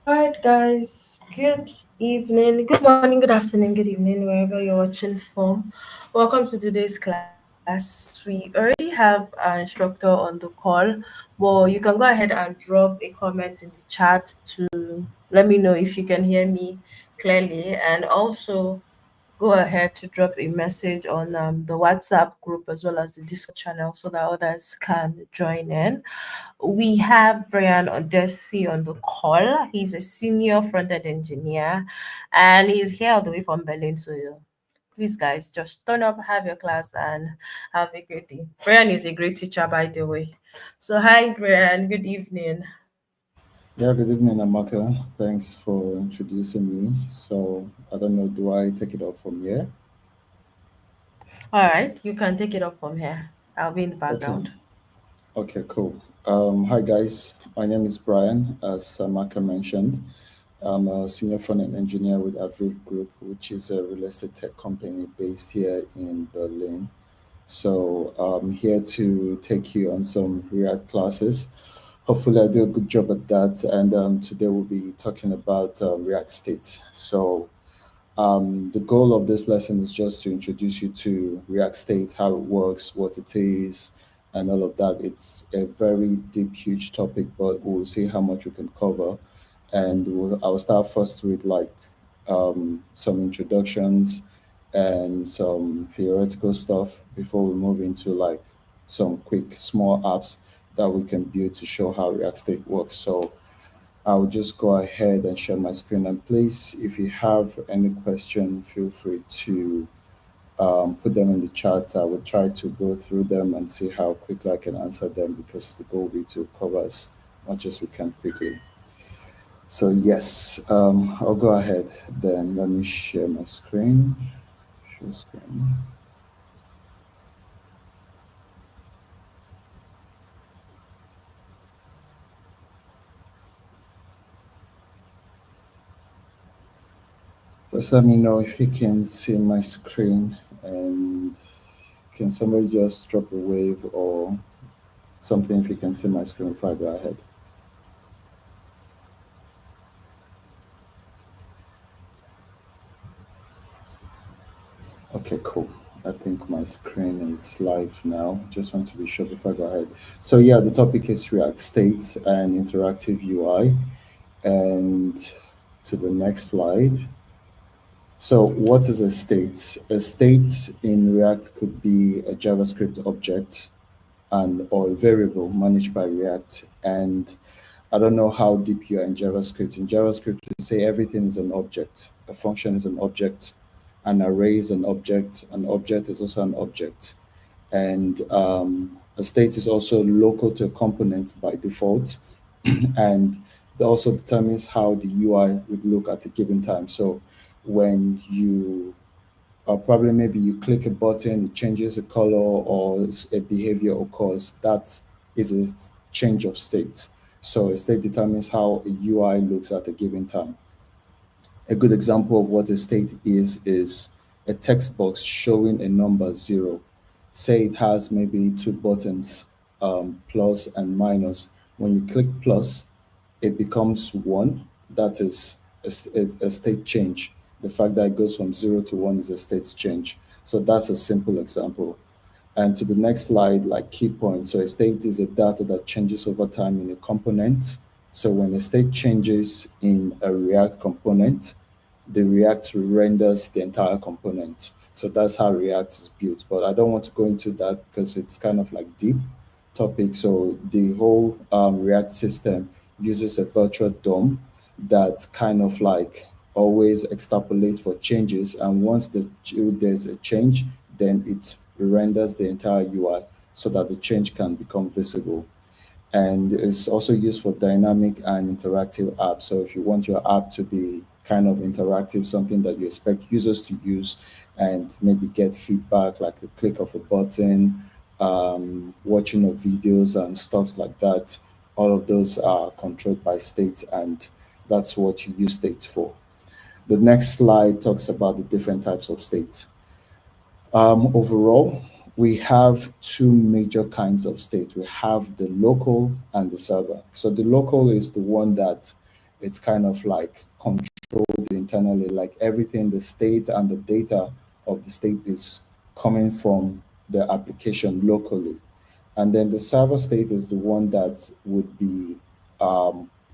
All right, guys. Good evening, good morning, good afternoon, good evening, wherever you're watching from. Welcome to today's class. We already have our instructor on the call, but you can go ahead and drop a comment in the chat to let me know if you can hear me clearly, and also go ahead to drop a message on the WhatsApp group as well as the Discord channel so that others can join in. We have Brian Odesi on the call. He's a senior front-end engineer and he's here all the way from Berlin. So please guys, just turn up, have your class and have a great day. Brian is a great teacher, by the way. So hi Brian, good evening. Yeah, good evening, Amaka. Thanks for introducing me. So, I don't know, do I take it up from here? All right, you can take it up from here. I'll be in the Okay, background. okay, cool. Hi, guys. My name is Brian, as Amaka mentioned. I'm a senior front-end engineer with Aviv Group, which is a real estate tech company based here in Berlin. So, I'm here to take you on some React classes. Hopefully, I do a good job at that. And today we'll be talking about React State. So, the goal of this lesson is just to introduce you to React State, how it works, what it is, and all of that. It's a very deep, huge topic, but we'll see how much we can cover. And I'll start first with like some introductions and some theoretical stuff before we move into like some quick small apps that we can build to show how React State works. So I'll just go ahead and share my screen. And please, if you have any question, feel free to put them in the chat. I will try to go through them and see how quickly I can answer them because the goal will be to cover as much as we can quickly. So yes, I'll go ahead. Then let me share my screen. Share screen. Just let me know if you can see my screen, and can somebody just drop a wave or something if you can see my screen before I go ahead. Okay, cool. I think my screen is live now. Just want to be sure before I go ahead. So yeah, the topic is React States and interactive UI. And to the next slide. So what is a state? A state in React could be a JavaScript object and or a variable managed by React. And I don't know how deep you are in JavaScript. In JavaScript, we say everything is an object. A function is an object. An array is an object is also an object. And a state is also local to a component by default. And it also determines how the UI would look at a given time. So when you or probably maybe you click a button, it changes the color or a behavior occurs. That's is a change of state. So a state determines how a UI looks at a given time. A good example of what a state is a text box showing a number zero. Say it has maybe two buttons, plus and minus. When you click plus, it becomes one. That is a state change. The fact that it goes from zero to one is a state change. So that's a simple example. And to the next slide, like key points. So a state is a data that changes over time in a component. So when a state changes in a React component, the React renders the entire component. So that's how React is built. But I don't want to go into that because it's kind of like deep topic. So the whole React system uses a virtual DOM that kind of like always extrapolate for changes. And once there's a change, then it renders the entire UI so that the change can become visible. And it's also used for dynamic and interactive apps. So if you want your app to be kind of interactive, something that you expect users to use and maybe get feedback like the click of a button, watching of videos and stuff like that, all of those are controlled by state, and that's what you use state for. The next slide talks about the different types of state. Overall, we have two major kinds of state. We have the local and the server. So the local is the one that it's kind of like controlled internally, like everything, the state and the data of the state is coming from the application locally. And then the server state is the one that would be,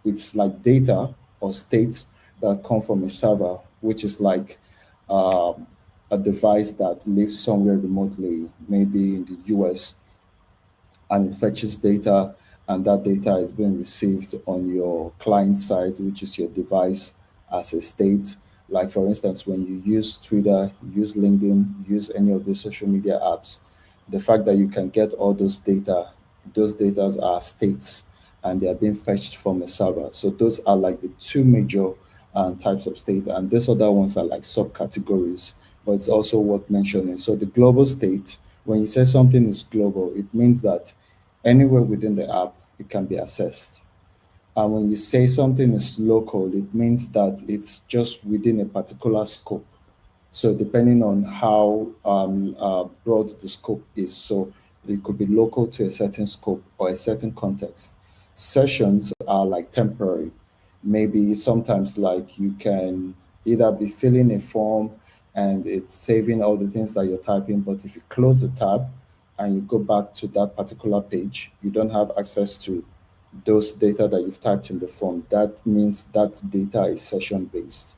it's like data or states that come from a server, which is like um, a device that lives somewhere remotely, maybe in the US, and it fetches data, and that data is being received on your client side, which is your device, as a state. Like for instance, when you use Twitter, use LinkedIn, use any of the social media apps, the fact that you can get all those data are states, and they are being fetched from a server. So those are like the two major types of state, and these other ones are like subcategories, but it's also worth mentioning. So the global state, when you say something is global, it means that anywhere within the app it can be accessed. And when you say something is local, it means that it's just within a particular scope. So depending on how broad the scope is, so it could be local to a certain scope or a certain context. Sessions are like temporary. Maybe sometimes like you can either be filling a form and it's saving all the things that you're typing, but if you close the tab and you go back to that particular page, you don't have access to those data that you've typed in the form. That means that data is session based.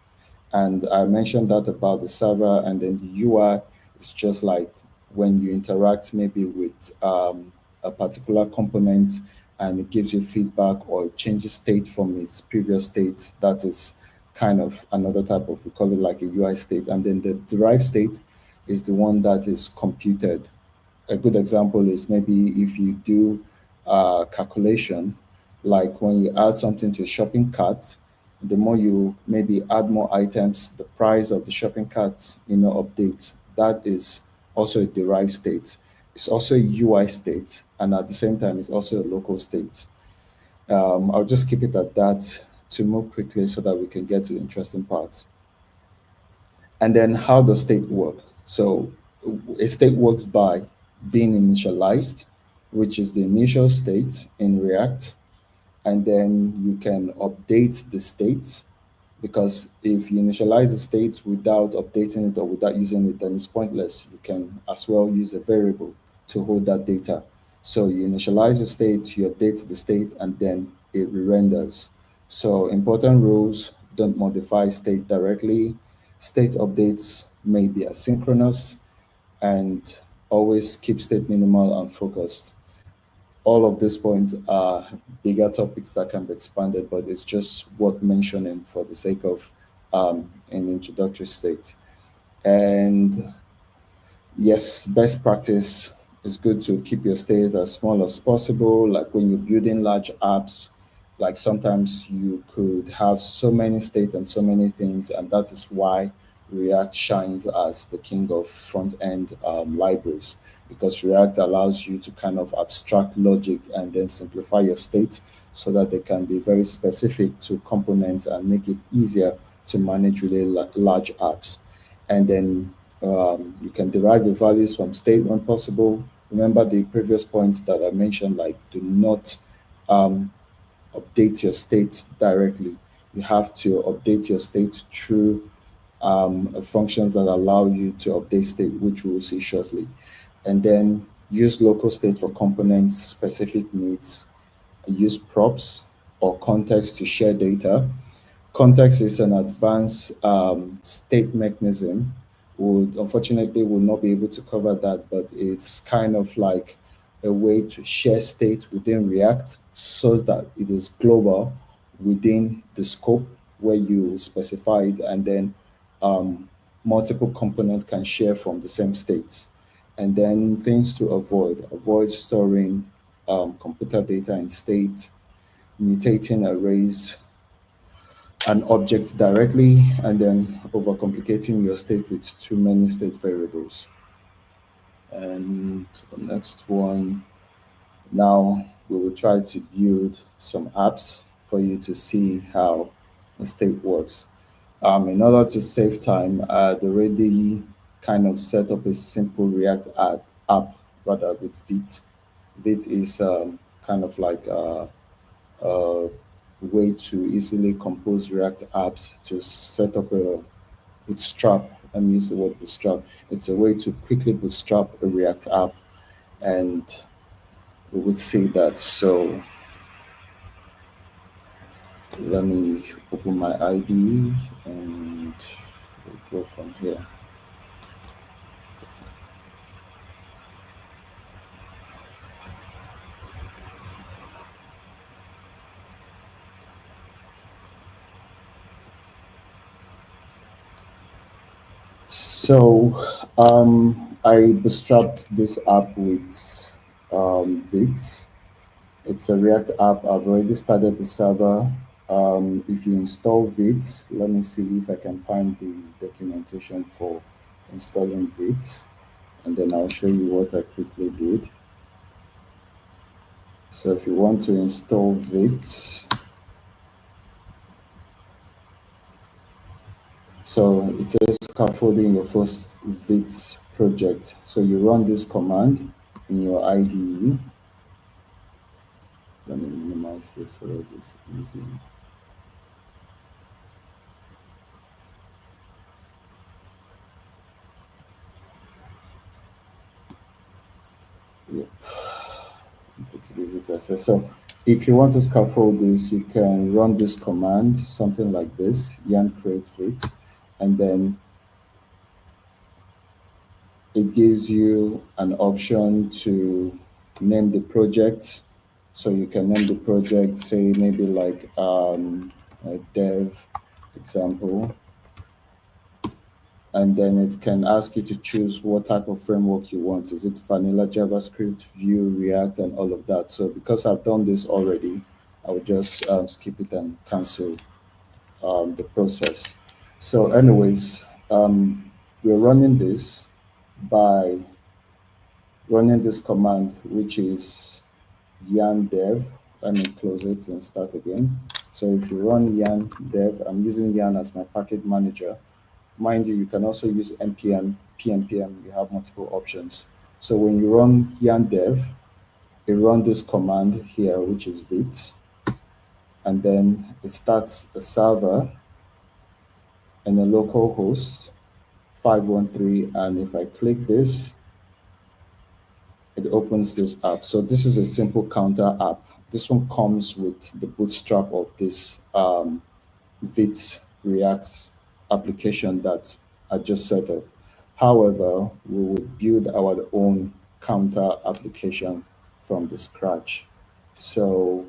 And I mentioned that about the server, and then the UI is just like when you interact maybe with a particular component and it gives you feedback or it changes state from its previous state. That is kind of another type of, we call it like a UI state. And then the derived state is the one that is computed. A good example is maybe if you do calculation, like when you add something to a shopping cart, the more you maybe add more items, the price of the shopping cart, updates. That is also a derived state. It's also a UI state, and at the same time, it's also a local state. I'll just keep it at that to move quickly so that we can get to the interesting parts. And then how does state work? So a state works by being initialized, which is the initial state in React, and then you can update the state, because if you initialize the state without updating it or without using it, then it's pointless. You can as well use a variable to hold that data. So you initialize the state, you update the state, and then it re-renders. So important rules: don't modify state directly. State updates may be asynchronous, and always keep state minimal and focused. All of these points are bigger topics that can be expanded, but it's just worth mentioning for the sake of an introductory state. And yes, best practice is good to keep your state as small as possible. Like when you're building large apps, like sometimes you could have so many states and so many things, and that is why React shines as the king of front end libraries because React allows you to kind of abstract logic and then simplify your state so that they can be very specific to components and make it easier to manage really large apps. And then you can derive your values from state when possible. Remember the previous point that I mentioned, like do not um, update your state directly. You have to update your state through functions that allow you to update state, which we will see shortly. And then use local state for component specific needs. Use props or context to share data. Context is an advanced state mechanism. Would unfortunately will not be able to cover that, but it's kind of like a way to share state within React so that it is global within the scope where you specify it, and then um, multiple components can share from the same states. And then things to avoid storing computer data in state, mutating arrays an object directly, and then overcomplicating your state with too many state variables. And the next one, now we will try to build some apps for you to see how the state works. In order to save time, I'd already kind of set up a simple React app rather with Vite. Vite is kind of like a way to easily compose React apps to set up a bootstrap. Let me use the word bootstrap. It's a way to quickly bootstrap a React app, and we will see that. So let me open my IDE and we'll go from here. So I bootstrapped this app with Vite. It's a React app. I've already started the server. If you install Vite, let me see if I can find the documentation for installing Vite, and then I'll show you what I quickly did. So if you want to install Vite, so it says scaffolding your first Vite project. So you run this command in your IDE. Let me minimize this so that it's easy. Yep. It's easy to access. So if you want to scaffold this, you can run this command, something like this, yarn create Vite, and then it gives you an option to name the project. So you can name the project, say maybe like a dev example, and then it can ask you to choose what type of framework you want. Is it vanilla JavaScript, Vue, React, and all of that? So because I've done this already, I will just skip it and cancel the process. So anyways, we're running this by running this command, which is yarn dev. Let me close it and start again. So if you run yarn dev, I'm using yarn as my package manager. Mind you, you can also use npm, pnpm. You have multiple options. So when you run yarn dev, you run this command here, which is vite, and then it starts a server and a local host 513. And if I click this, it opens this app. So this is a simple counter app. This one comes with the bootstrap of this Vite React application that I just set up. However, we will build our own counter application from the scratch. So,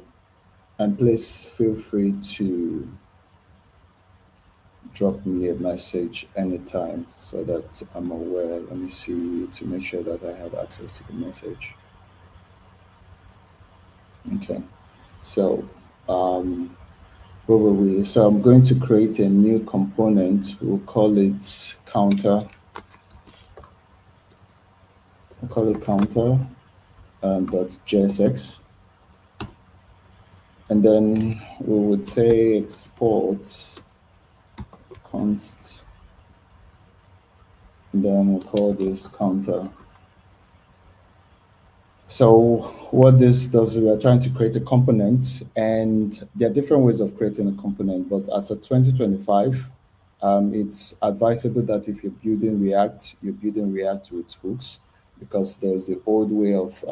and please feel free to drop me a message anytime so that I'm aware. Let me see to make sure that I have access to the message. Okay. So, um, where were we? So I'm going to create a new component. We'll call it counter. We'll call it counter dot JSX. And then we would say export const, and then we'll call this counter. So what this does is we are trying to create a component, and there are different ways of creating a component. But as of 2025, it's advisable that if you're building React, you're building React with hooks, because there's the old way of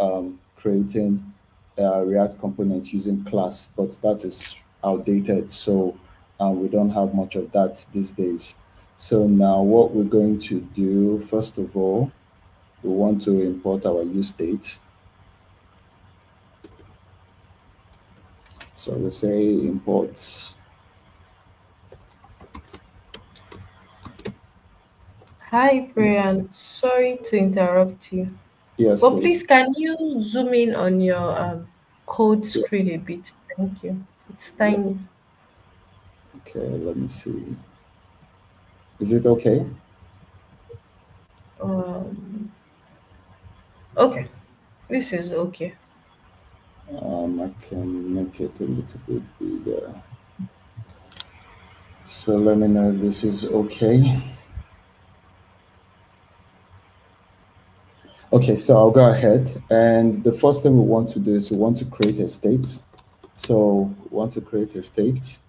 creating React components using class, but that is outdated. So we don't have much of that these days. So now what we're going to do, first of all, we want to import our use state. So we say imports. Hi, Brian. Sorry to interrupt you. Yes, But please, please. can you zoom in on your code Yeah, screen a bit? Thank you. It's yeah. tiny. Okay, let me see. Is it okay? Um, okay. This is okay. I can make it a little bit bigger. So let me know if this is okay. Okay, so I'll go ahead. And the first thing we want to do is we want to create a state. So we want to create a state.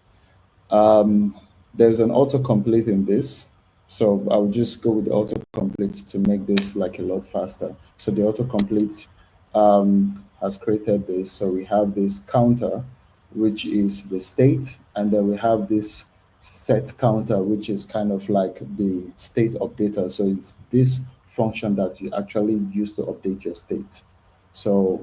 Um, there's an autocomplete in this. So I'll just go with the autocomplete to make this like a lot faster. So the autocomplete has created this. So we have this counter, which is the state, and then we have this set counter, which is kind of like the state updater. So it's this function that you actually use to update your state. So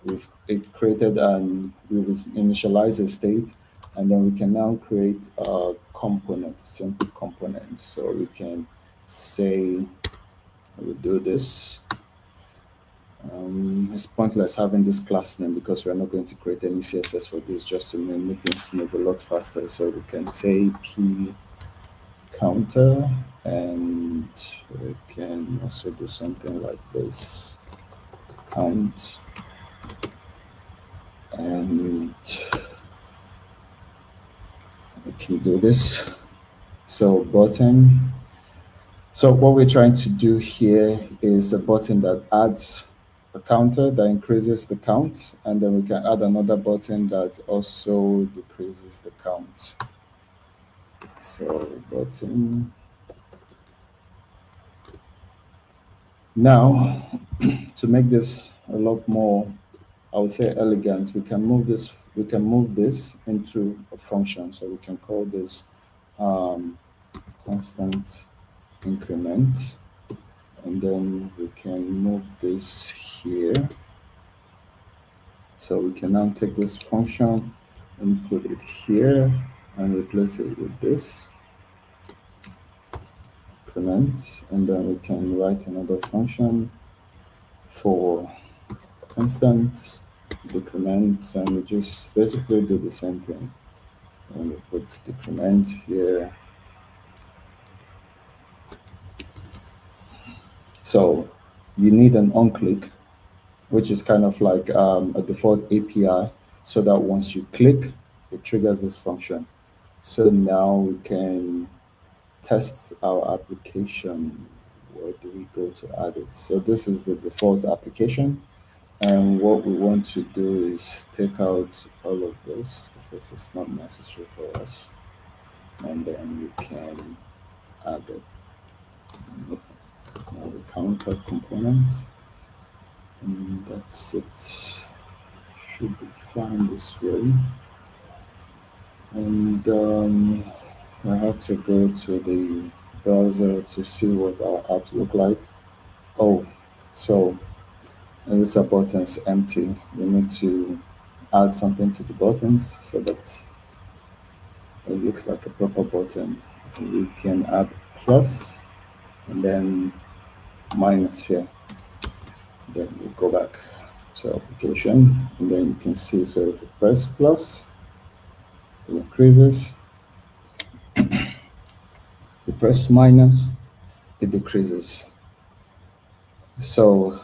we've it created and we've initialized a state, and then we can now create a component, a simple component. So we can say we do this. It's pointless having this class name because we're not going to create any CSS for this, just to make things move a lot faster. So we can say p counter, and we can also do something like this, count, and we can do this. So button. So what we're trying to do here is a button that adds a counter that increases the count, and then we can add another button that also decreases the count. So button. Now, to make this a lot more, I would say, elegant, we can move this into a function. So we can call this constant increment, and then we can move this here. So we can now take this function and put it here and replace it with this increment, and then we can write another function for constant decrement, and we just basically do the same thing. And we put decrement here. So you need an onClick, which is kind of like a default API, so that once you click, it triggers this function. So now we can test our application. Where do we go to add it? So this is the default application. And what we want to do is take out all of this because it's not necessary for us. And then we can add it. Now the counter component. And that's it. Should be fine this way. And I have to go to the browser to see what our apps look like. Oh, so this button's empty. We need to add something to the buttons so that it looks like a proper button. We can add plus and then minus here. Then we go back to application, and then you can see, so if you press plus, it increases. You press minus, it decreases. So,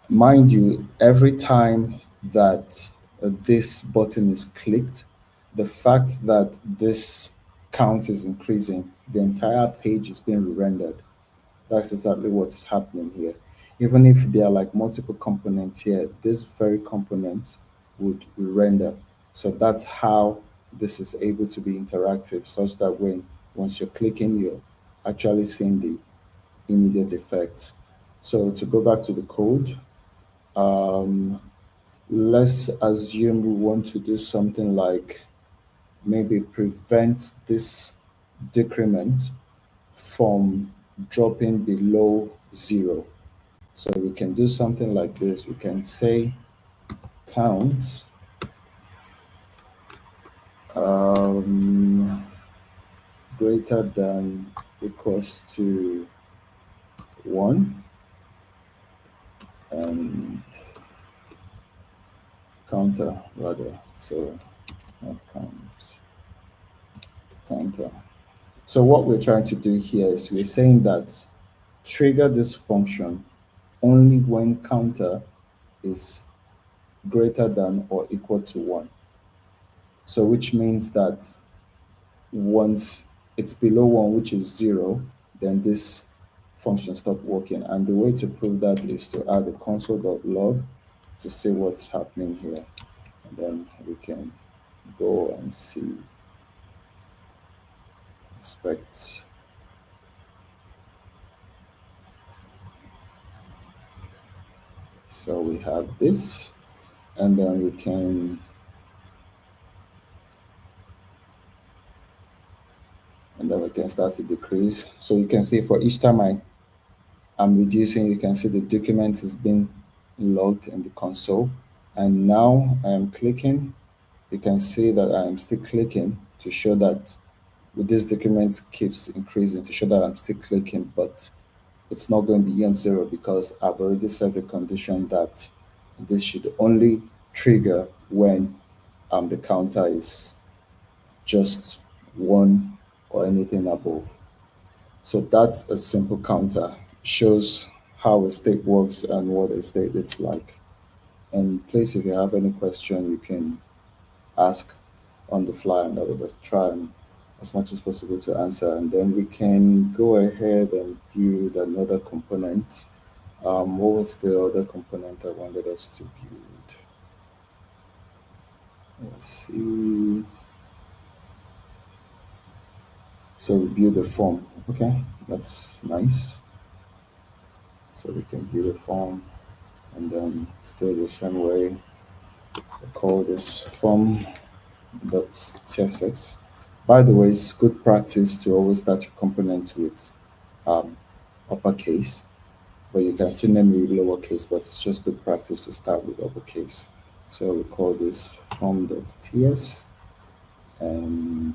mind you, every time that this button is clicked, the fact that this count is increasing, the entire page is being rendered. That's exactly what's happening here. Even if there are like multiple components here, this very component would render. So that's how this is able to be interactive, such that when once you're clicking, you're actually seeing the immediate effect. So to go back to the code, um, let's assume we want to do something like maybe prevent this decrement from dropping below zero. So we can do something like this. We can say count um, greater than equals to 1 and counter rather. So not count, counter. So what we're trying to do here is we're saying that trigger this function only when counter is greater than or equal to 1. So which means that once it's below 1, which is 0, then this function stop working. And the way to prove that is to add a console.log to see what's happening here. And then we can go and see, inspect. So we have this, and then we can start to decrease. So you can see for each time I'm reducing, you can see the document is being logged in the console. And now I am clicking, you can see that I am still clicking to show that with this document keeps increasing to show that I'm still clicking, but it's not going beyond 0 because I've already set a condition that this should only trigger when the counter is just 1 or anything above. So that's a simple counter. Shows how a state works and what a state is like. And please, if you have any question, you can ask on the fly, and I will just try and as much as possible to answer. And then we can go ahead and build another component. What was the other component I wanted us to build? Let's see. So we build a form. Okay, that's nice. So we can build a form, and then still the same way. I call this form.tsx. By the way, it's good practice to always start your component with um, uppercase, but you can still name it with lowercase, but it's just good practice to start with uppercase. So we call this form.ts, and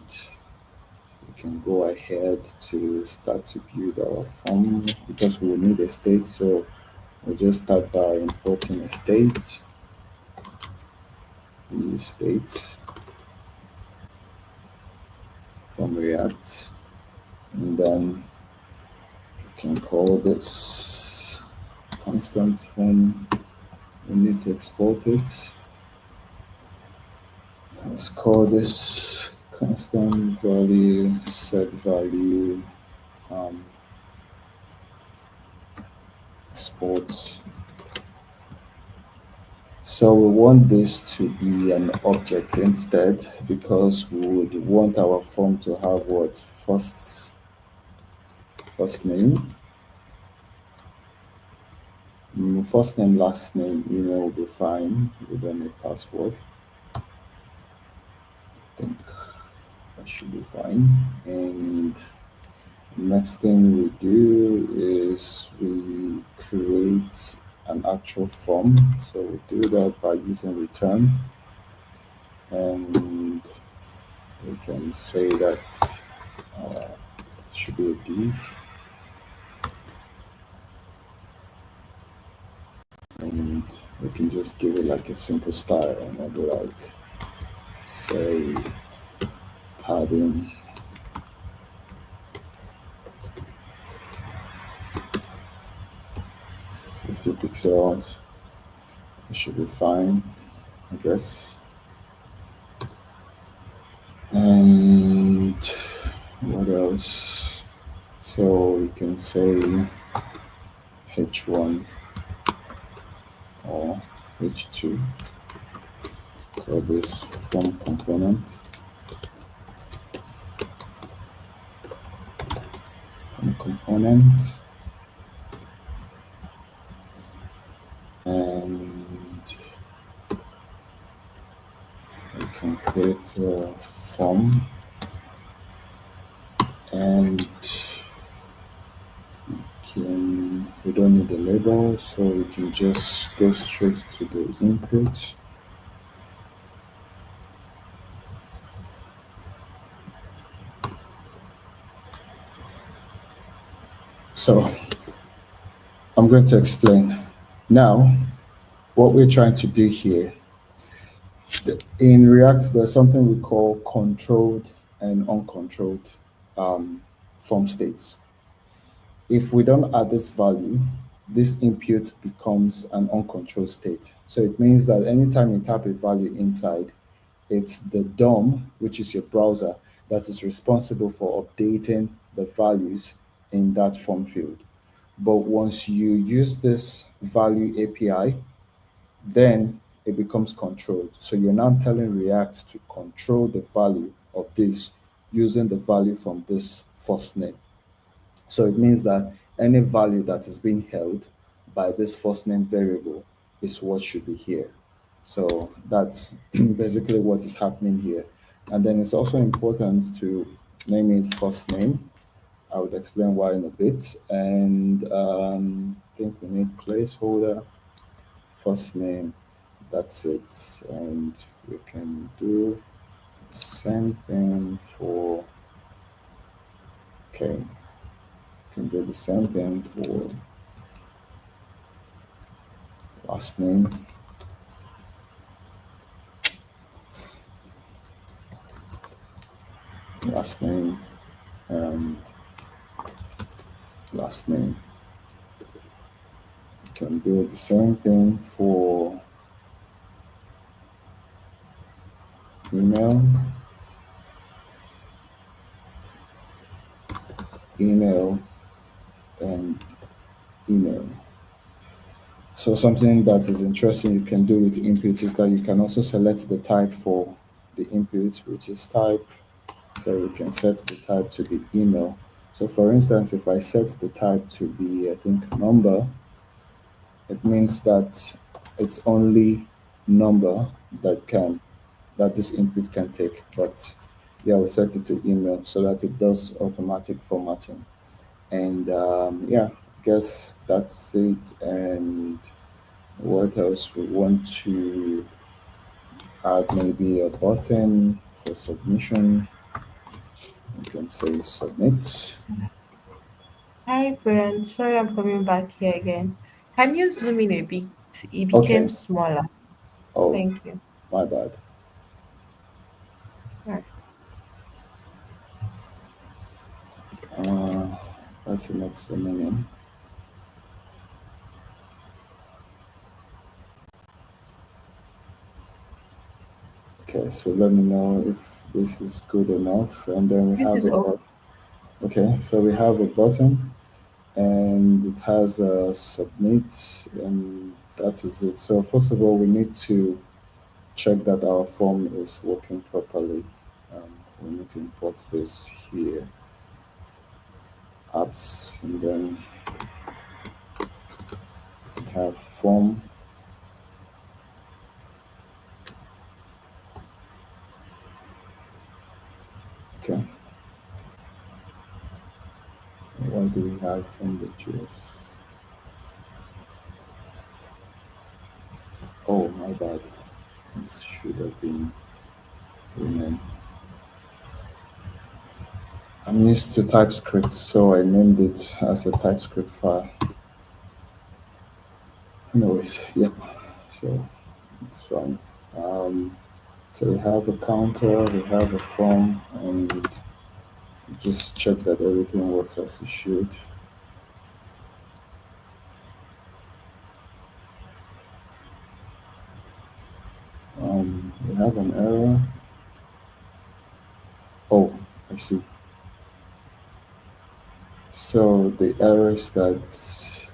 we can go ahead to start to build our form because we will need a state. So we'll just start by importing a state, new state from React, and then we can call this constant form. We need to export it. Let's call this constant value set value um, export. So we want this to be an object instead because we would want our form to have what first name, first name, last name, email will be fine. We don't need password. I think that should be fine. And next thing we do is we create an actual form. So we do that by using return, and we can say that it should be a div, and we can just give it like a simple style and maybe like say padding. Fifty pixels. It should be fine, I guess. And what else? So we can say H1 or H2. Call this form component. Form component. And we can create a form, and we don't need the label, so we can just go straight to the input. So I'm going to explain now what we're trying to do here. In React, there's something we call controlled and uncontrolled form states. If we don't add this value, this input becomes an uncontrolled state. So it means that anytime you type a value inside, it's the DOM, which is your browser, that is responsible for updating the values in that form field. But once you use this value API, then it becomes controlled. So you're now telling React to control the value of this using the value from this first name. So it means that any value that is being held by this first name variable is what should be here. So that's basically what is happening here. And then it's also important to name it first name. I would explain why in a bit. And I think we need placeholder, first name. That's it. And we can do the same thing for, okay, can do the same thing for last name. Last name and last name. Can do the same thing for email, email, and email. So something that is interesting you can do with input is that you can also select the type for the input, which is type. So we can set the type to be email. So for instance, if I set the type to be, I think, number, it means that it's only number that this input can take. But yeah, we set it to email so that it does automatic formatting. And yeah, I guess that's it. And what else we want to add? Maybe a button for submission. You can say submit. Hi, friend. Sorry, I'm coming back here again. Can you zoom in a bit? It became Okay. smaller. Oh, Thank you. my bad. Right. Uh, that's the next zooming in. Okay, so let me know if this is good enough. And then we This have is a okay. button. Okay, so we have a button and it has a submit, and that is it. So first of all, we need to check that our form is working properly. We need to import this here, apps, and then we have form. Okay, why do we have from the JS? Oh, my bad. This should have been renamed. I'm used to TypeScript, so I named it as a TypeScript file. Anyways, yep. So it's fine. So we have a counter, we have a form, and we just check that everything works as it should. We have an error. Oh, I see. So the error is that,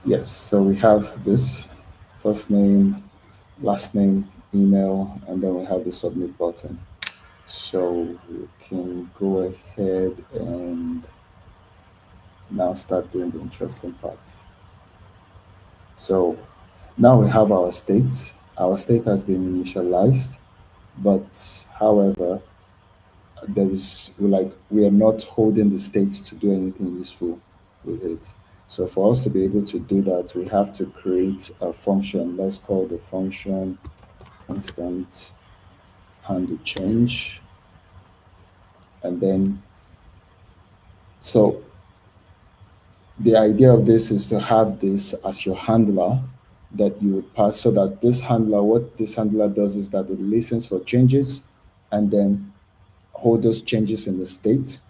yes, so we have this first name, last name, email, and then we have the submit button. So we can go ahead and now start doing the interesting part. So now we have our state. Our state has been initialized, but however, there is we are not holding the state to do anything useful with it. So for us to be able to do that, we have to create a function. Let's call the function constant handle change, and then so the idea of this is to have this as your handler that you would pass, so that this handler, what this handler does is that it listens for changes and then hold those changes in the state,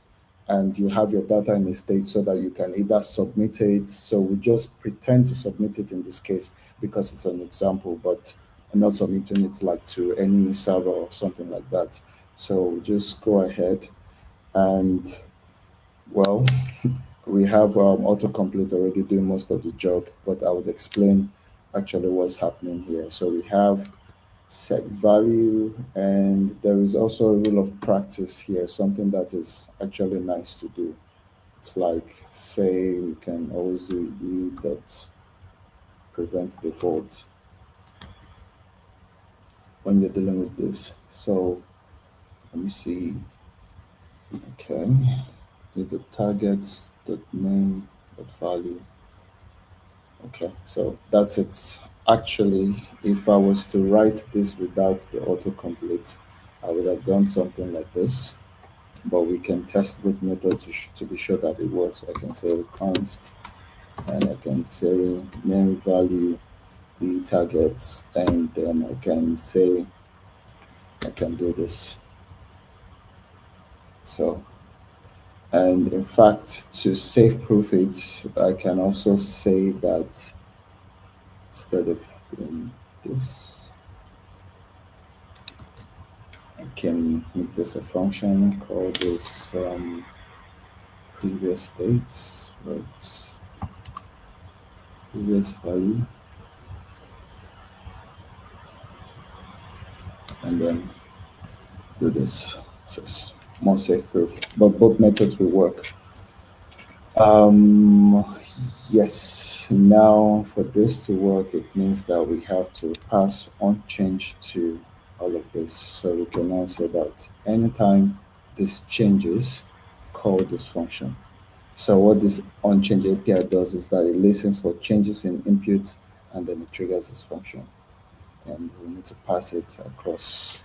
and you have your data in the state so that you can either submit it. So we just pretend to submit it in this case because it's an example, but I'm not submitting it like to any server or something like that. So just go ahead and, well, we have autocomplete already doing most of the job, but I would explain actually what's happening here. So we have set value, and there is also a rule of practice here, something that is actually nice to do. It's like, say, we can always do e dot prevent default when you're dealing with this. So let me see. Okay, the targets, the name, the value. Okay, so that's it. Actually, if I was to write this without the autocomplete, I would have done something like this. But we can test with method to be sure that it works. I can say const, and I can say name value the targets, and then I can say I can do this. So, and in fact, to save proof it, I can also say that instead of doing this, I can make this a function, call this previous states, right? Previous value, and then do this. So it's more safe proof, but both methods will work. Um, yes, now for this to work, it means that we have to pass on change to all of this. So we can now say that anytime this changes, call this function. So what this onChange API does is that it listens for changes in input and then it triggers this function. And we need to pass it across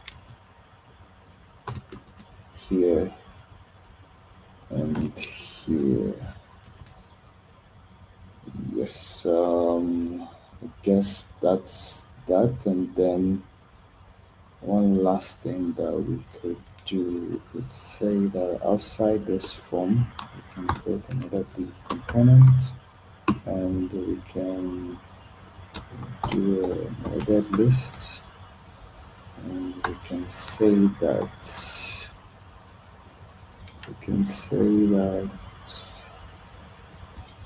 here and here. Yes, I guess that's that. And then one last thing that we could do, we could say that outside this form, we can create another div component, and we can do another list, and we can say that,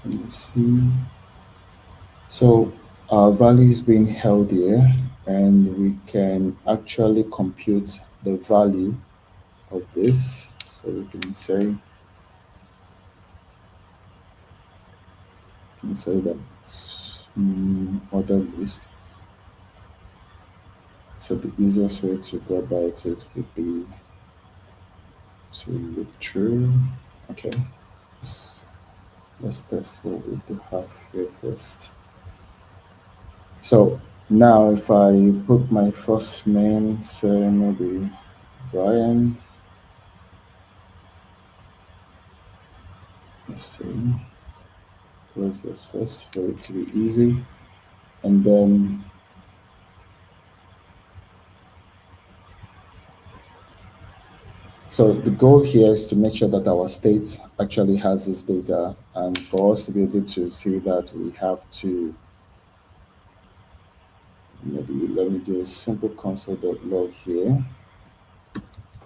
let me see. So our value is being held here, and we can actually compute the value of this. So we can say that order list. So the easiest way to go about it would be to look through. Okay, just, let's test what we do have here first. So now if I put my first name, say maybe Brian, Let's see. Close this first for it to be easy. And then, so the goal here is to make sure that our state actually has this data. And for us to be able to see that, we have to maybe let me do a simple console.log here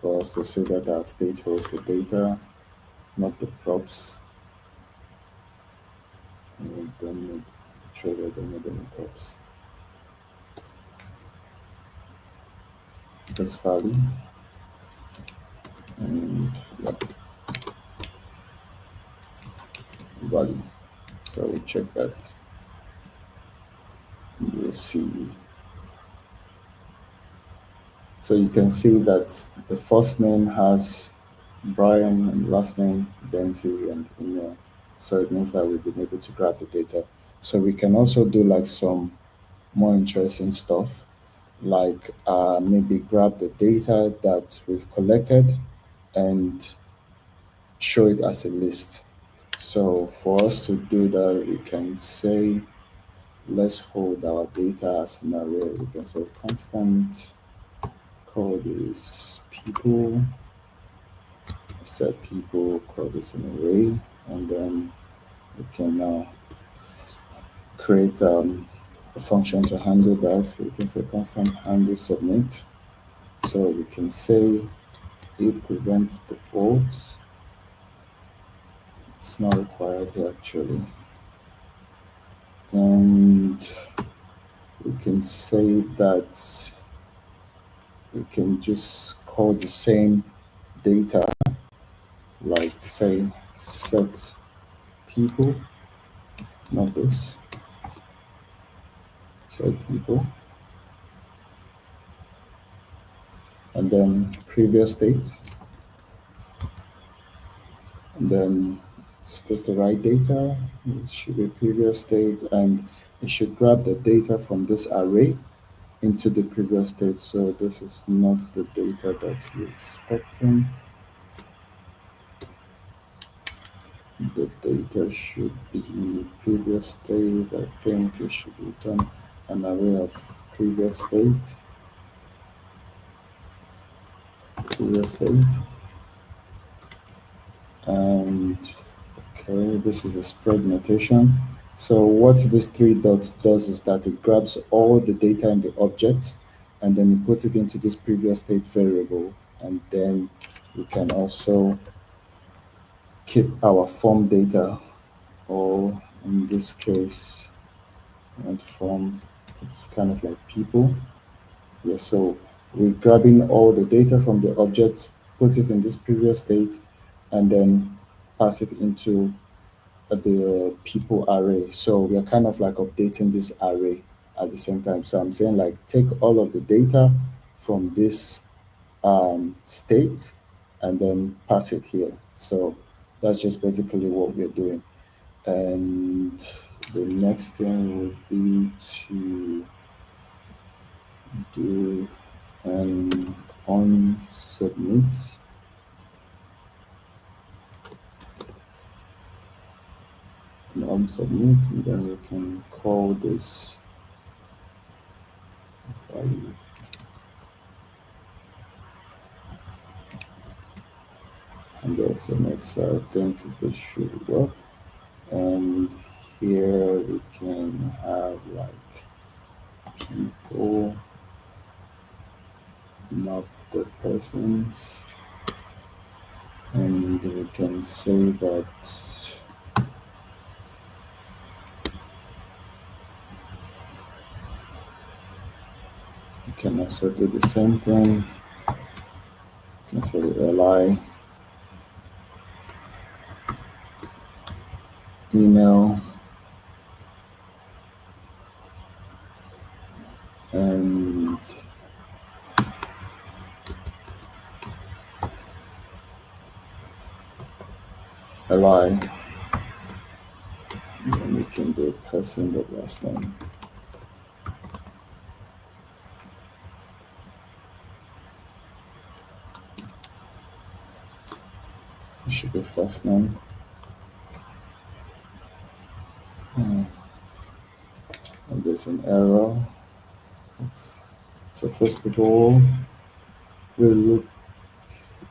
for us to see that our state holds the data, not the props. And we don't need trigger, don't need any props. This value and yeah, value. So we check that. We'll see. So you can see that the first name has Brian and last name Dempsey and email. So it means that we've been able to grab the data. So we can also do like some more interesting stuff, like maybe grab the data that we've collected and show it as a list. So for us to do that, we can say let's hold our data as an array. We can say constant call this people, set people, call this an array, and then we can now create a function to handle that. So we can say constant handle submit. So we can say it prevent default. It's not required here actually. And we can say that we can just call the same data, like say set people, not this, set people, and then previous state, and then is this the right data? It should be previous state, and it should grab the data from this array into the previous state. So this is not the data that we're expecting. The data should be previous state. I think it should return an array of previous state, previous state, and okay, this is a spread notation. So what this three dots does is that it grabs all the data in the object and then it puts it into this previous state variable, and then we can also keep our form data, or in this case, not form, it's kind of like people. Yeah, so we're grabbing all the data from the object, put it in this previous state, and then pass it into the people array. So we are kind of like updating this array at the same time. So I'm saying like take all of the data from this state and then pass it here. So that's just basically what we're doing. And the next thing would be to do an on submit. An on submit, and then we can call this value. And also submit. So I think this should work. And here we can have like people, not the persons, and we can say that we can also do the same thing. We can say li email and li, and then we can do person the last name. It should be first name. Hmm, and there's an error. So first of all, we'll look.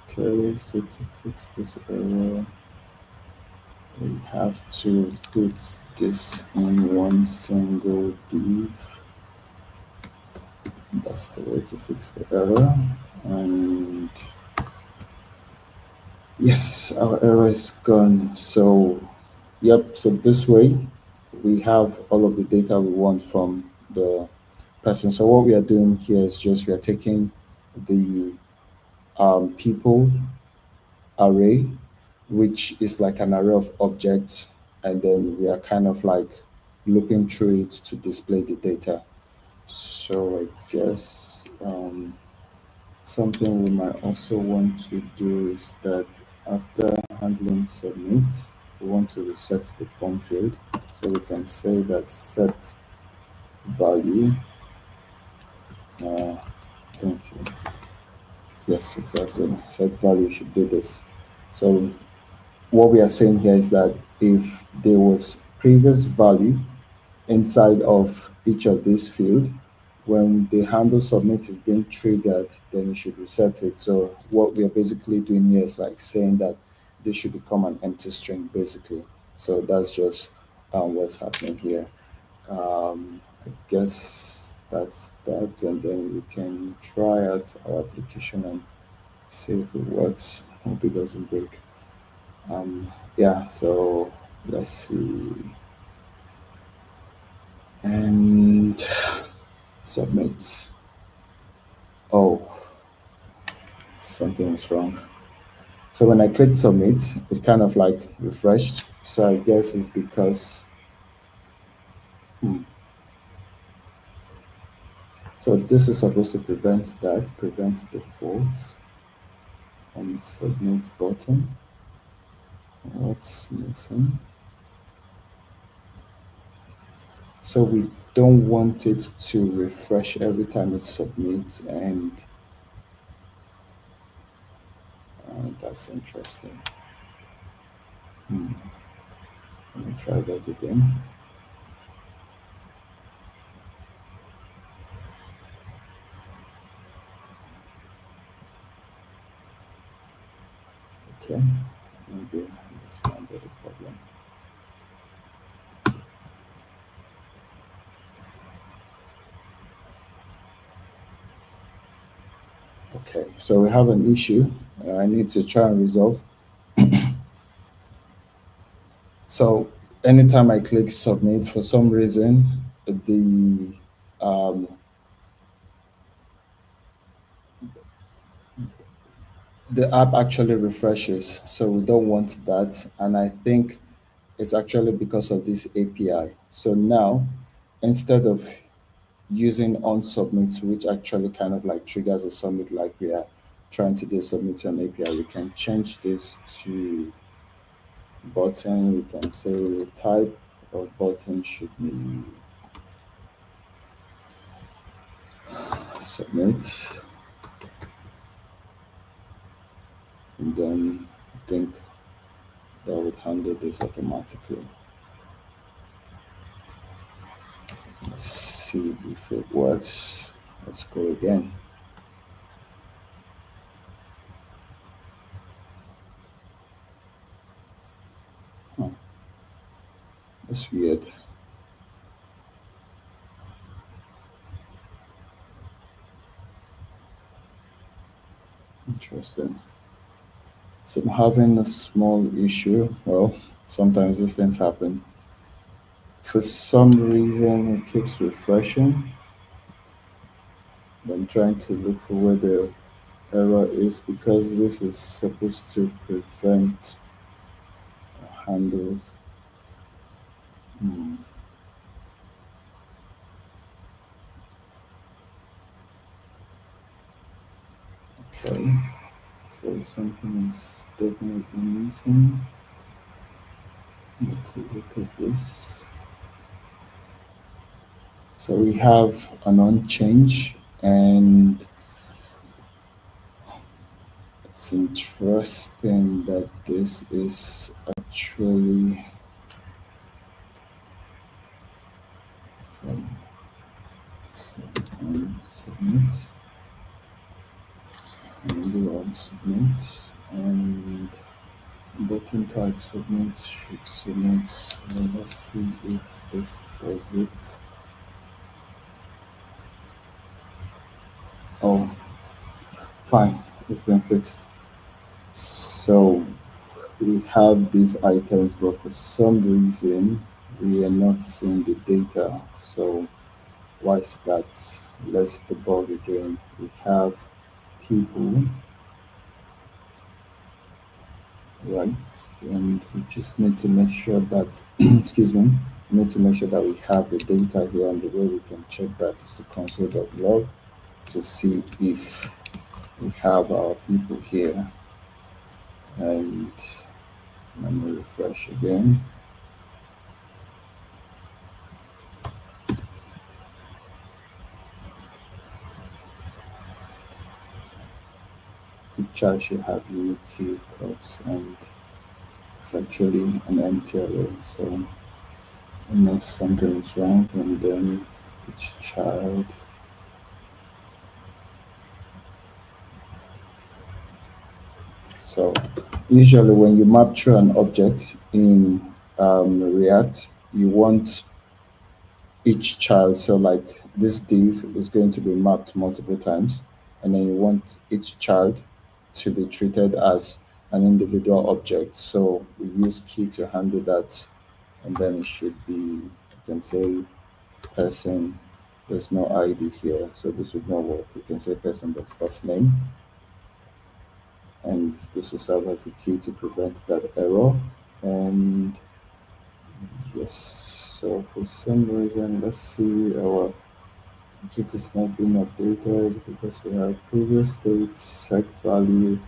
Okay, so to fix this error, we have to put this in one single div. That's the way to fix the error. And yes, our error is gone. So, yep, so this way we have all of the data we want from the person. So, what we are doing here is just we are taking the people array, which is like an array of objects, and then we are kind of like looping through it to display the data. So, I guess something we might also want to do is that after handling submit, we want to reset the form field. So we can say that set value. Thank you. Yes, exactly. Set value should do this. So what we are saying here is that if there was previous value inside of each of these field, when the handle submit is being triggered, then you should reset it. So what we are basically doing here is like saying that this should become an empty string basically. So that's just what's happening here. I guess that's that, and then we can try out our application and see if it works. Hope it doesn't break. Yeah, so let's see and submit. Oh, something is wrong. So when I click submit, it kind of like refreshed. So I guess it's because, hmm, so this is supposed to prevent the fault on the submit button. What's missing? So we don't want it to refresh every time it submits, and that's interesting. Hmm. Let me try that again. Okay, maybe this might be the problem. Okay, so we have an issue I need to try and resolve. So anytime I click submit, for some reason, the um, the app actually refreshes. So we don't want that, and I think it's actually because of this API. So now, instead of using on submit, which actually kind of like triggers a submit, like we are trying to do submit to an API, we can change this to button. We can say type of button should be submit, and then I think that would handle this automatically. Let's see if it works. Let's go again. Huh, that's weird. Interesting. So I'm having a small issue. Well, sometimes these things happen. For some reason, it keeps refreshing. I'm trying to look for where the error is because this is supposed to prevent handles. Hmm, okay, so something is definitely missing. Need to look at this. So we have an unchange, and it's interesting that this is actually submit, and button type submit should submit. So let's see if this does it. Oh, fine, it's been fixed. So we have these items, but for some reason we are not seeing the data. So why is that? Let's debug again. We have people, right? And we just need to make sure that, excuse me, we need to make sure that we have the data here. And the way we can check that is to console.log to see if we have our people here. And let me refresh again. The chart should have unique key props, and it's actually an empty array. So unless something is wrong, and then each child. So usually when you map through an object in React, you want each child. So like this div is going to be mapped multiple times, and then you want each child to be treated as an individual object. So we use key to handle that, and then it should be, you can say person. There's no ID here, so this would not work. We can say person but first name, and this will serve as the key to prevent that error. And yes, so for some reason, let's see, our object is not being updated because we have previous state, set value,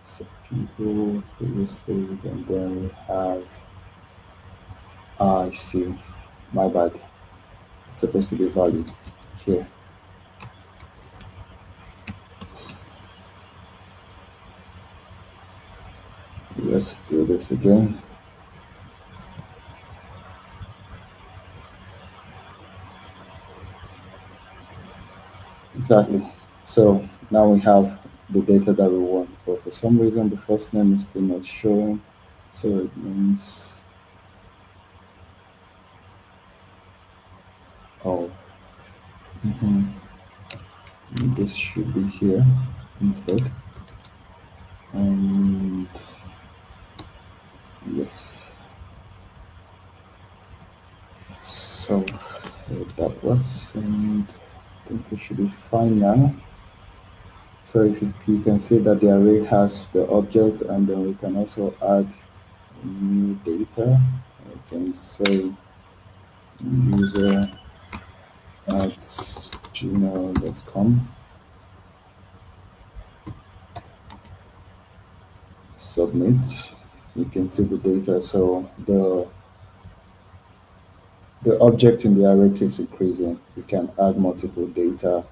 set people, previous state, and then we have, I see, my bad. It's supposed to be value here. Let's do this again. Exactly. So now we have the data that we want, but for some reason the first name is still not showing. So it means, oh, mhm, this should be here instead. And yes, so that works, and I think we should be fine now. So if you can see that the array has the object, and then we can also add new data. I can say user at gmail.com, submit. You can see the data. So the object in the array keeps increasing. You can add multiple data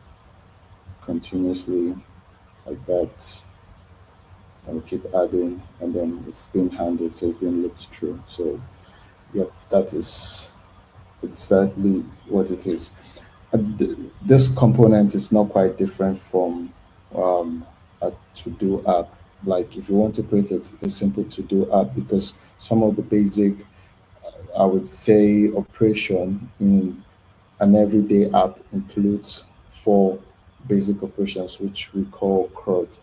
continuously like that, and we keep adding, and then it's being handled, so it's being looked through. So yep, that is exactly what it is. This component is not quite different from a to-do app. Like if you want to create a simple to-do app, because some of the basic, I would say, operation in an everyday app includes four basic operations, which we call CRUD.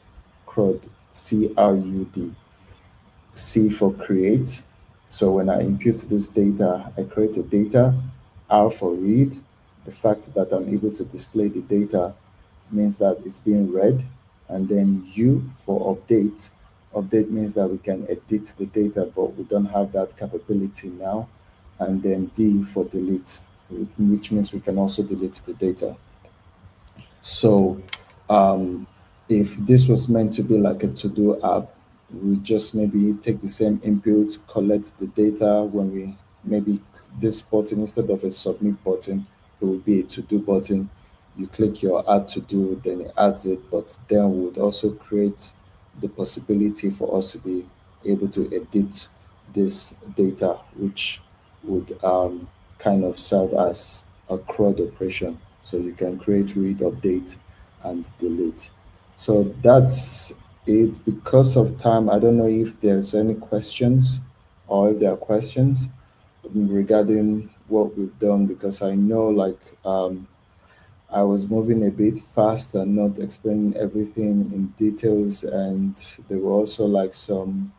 CRUD, CRUD. C for create. So when I input this data, I create a data. R for read. The fact that I'm able to display the data means that it's being read. And then U for update. Update means that we can edit the data, but we don't have that capability now. And then D for delete, which means we can also delete the data. So, um, if this was meant to be like a to-do app, we just maybe take the same input, collect the data. When we maybe this button, instead of a submit button, it would be a to-do button. You click your add to do, then it adds it, but then would also create the possibility for us to be able to edit this data, which would kind of serve as a CRUD operation. So you can create, read, update, and delete. So that's it. Because of time, I don't know if there's any questions or if there are questions regarding what we've done, because I know I was moving a bit fast and not explaining everything in details, and there were also like some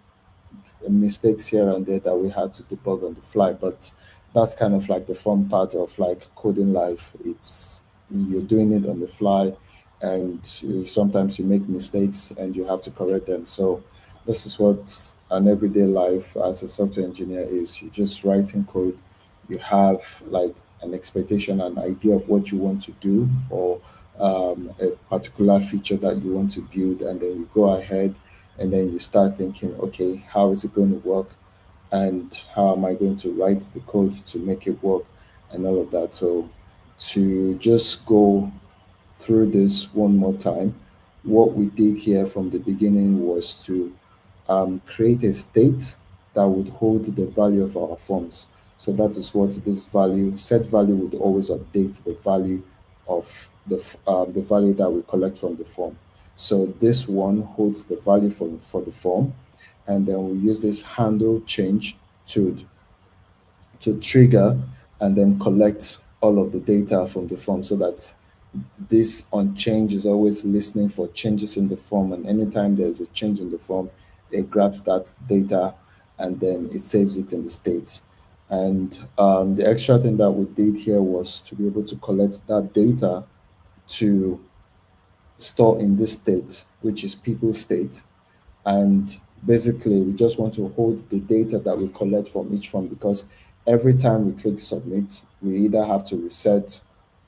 mistakes here and there that we had to debug on the fly. But that's kind of like the fun part of like coding life. It's you're doing it on the fly, and sometimes you make mistakes and you have to correct them. So this is what an everyday life as a software engineer is. You're just writing code. You have like an expectation, an idea of what you want to do, or a particular feature that you want to build, and then you go ahead and then you start thinking, okay, how is it going to work, and how am I going to write the code to make it work, and all of that. So to just go through this one more time, what we did here from the beginning was to create a state that would hold the value of our forms. So that is what this value, set value, would always update the value of the value that we collect from the form. So this one holds the value for the form, and then we use this handle change to trigger and then collect all of the data from the form, so that this on change is always listening for changes in the form, and anytime there's a change in the form, it grabs that data and then it saves it in the state. And the extra thing that we did here was to be able to collect that data to store in this state, which is people state. And basically we just want to hold the data that we collect from each form, because every time we click submit, we either have to reset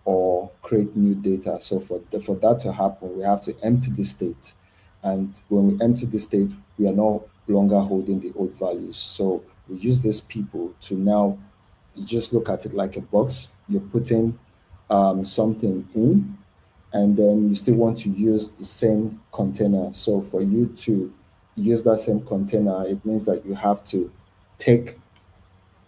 or create new data. So for that to happen, we have to empty the state, and when we empty the state, we are no longer holding the old values. So we use these people to now, you just look at it like a box. You're putting something in, and then you still want to use the same container. So for you to use that same container, it means that you have to take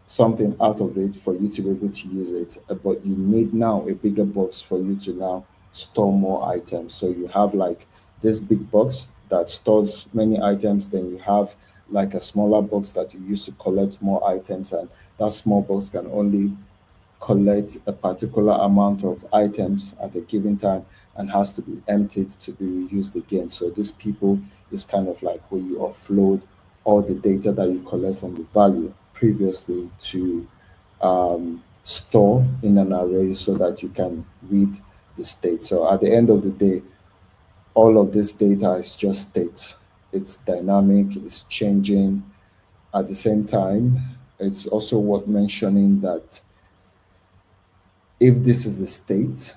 something out of it for you to be able to use it. But you need now a bigger box for you to now store more items. So you have like this big box that stores many items, then you have like a smaller box that you use to collect more items, and that small box can only collect a particular amount of items at a given time and has to be emptied to be reused again. So this people is kind of like where you offload all the data that you collect from the value previously to store in an array so that you can read the state. So at the end of the day, all of this data is just state. It's dynamic, it's changing. At the same time, it's also worth mentioning that if this is the state,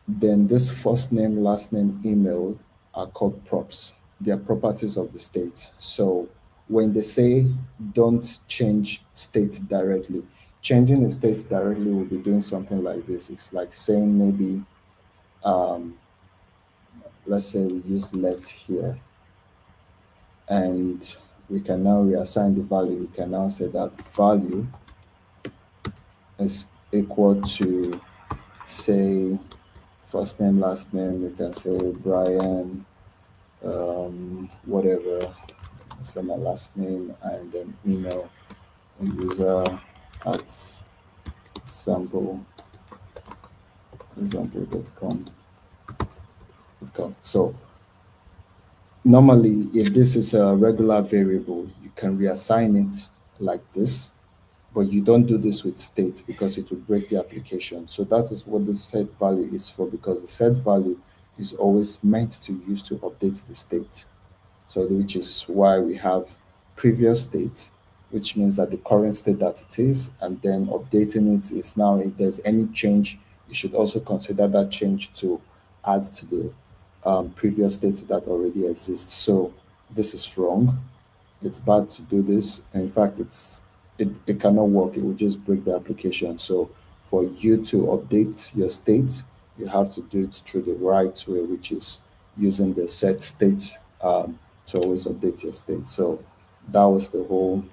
then this first name, last name, email are called props. They are properties of the state. So when they say don't change state directly, changing the state directly will be doing something like this. It's like saying maybe, um, let's say we use let here, and we can now reassign the value. We can now say that value is equal to, say, first name, last name. We can say Brian, whatever. Say my last name and then email user at sample example.com. So normally, if this is a regular variable, you can reassign it like this, but you don't do this with state because it will break the application. So that is what the set value is for, because the set value is always meant to use to update the state. So which is why we have previous state, which means that the current state that it is, and then updating it is now, if there's any change, you should also consider that change to add to the previous state that already exists. So this is wrong. It's bad to do this. In fact, it cannot work. It will just break the application. So for you to update your state, you have to do it through the right way, which is using the set state to always update your state. So that was the whole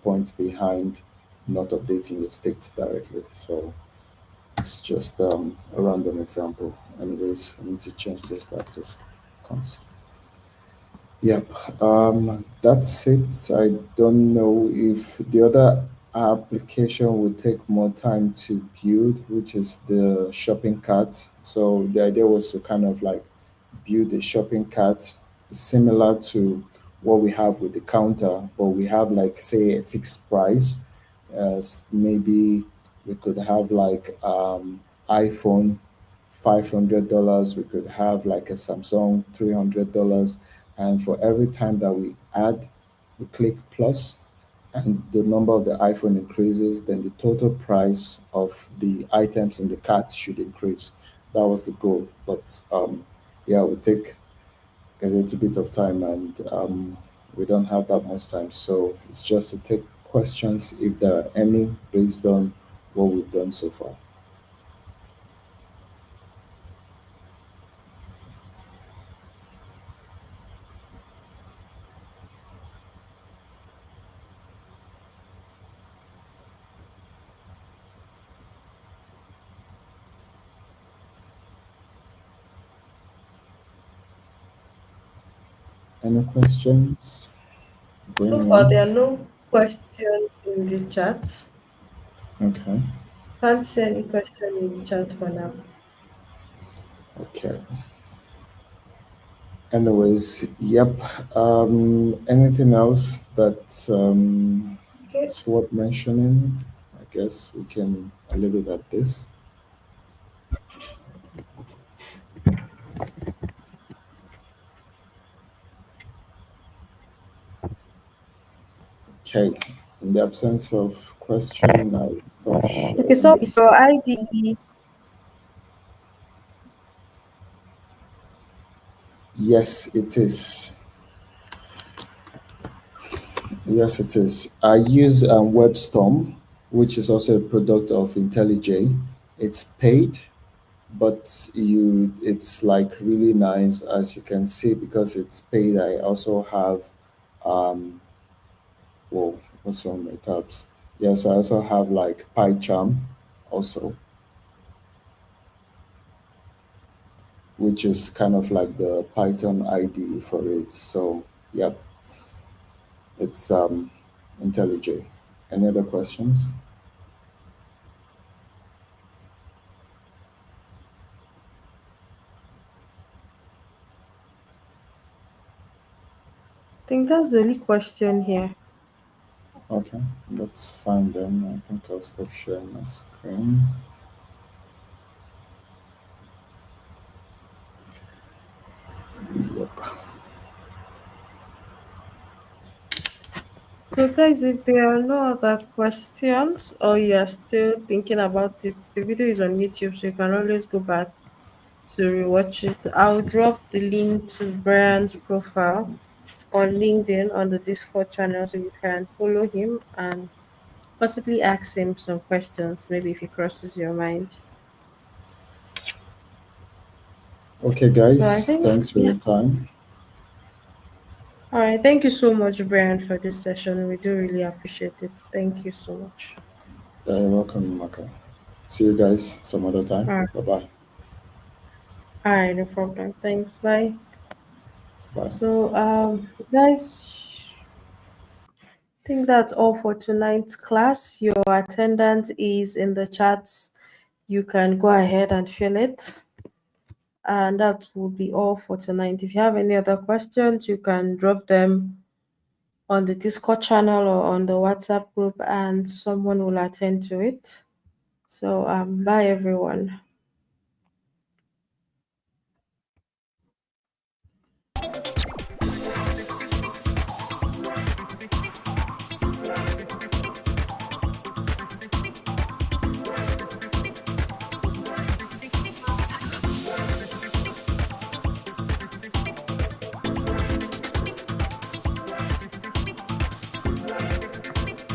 point behind not updating your states directly. So it's just a random example. Anyways, I need to change this back to const. Yep. That's it. I don't know if the other application will take more time to build, which is the shopping cart. So the idea was to kind of like build a shopping cart similar to what we have with the counter, but we have like say a fixed price. Maybe we could have like iPhone $500. We could have like a Samsung $300, and for every time that we add, we click plus, and the number of the iPhone increases, then the total price of the items in the cart should increase. That was the goal, but yeah, it would take a little bit of time, and we don't have that much time. So it's just to take questions if there are any based on what we've done so far. Any questions? So Going far, there are once? no questions in the chat. Okay. Can't see any question in the chat for now. Okay. Anyways, yep. Anything else that Okay. is worth mentioning? I guess we can leave it at this. Okay. In the absence of question, I'll stop Okay, sharing so the is your screen. ID? Yes, it is. Yes, it is. I use WebStorm, which is also a product of IntelliJ. It's paid, but it's like really nice, as you can see, because it's paid. I also have um whoa, what's wrong with my tabs? Yes, I also have like PyCharm also, which is kind of like the Python IDE for it. So yep, it's IntelliJ. Any other questions? I think that's the only question here. Okay, that's fine then. I think I'll stop sharing my screen. Yep. So, guys, if there are no other questions or you are still thinking about it, the video is on YouTube, so you can always go back to rewatch it. I'll drop the link to Brian's profile on LinkedIn on the Discord channel so you can follow him and possibly ask him some questions, maybe if he crosses your mind. Okay, So, I guys, think, thanks for yeah. your time. All right. Thank you so much, Brian, for this session. We do really appreciate it. Thank you so much. You're welcome, Maka. See you guys some other time. All right. Bye bye. All right. No problem. Thanks. Bye. Bye. So, guys, I think that's all for tonight's class. Your attendance is in the chats. You can go ahead and fill it. And that will be all for tonight. If you have any other questions, you can drop them on the Discord channel or on the WhatsApp group, and someone will attend to it. So, bye everyone.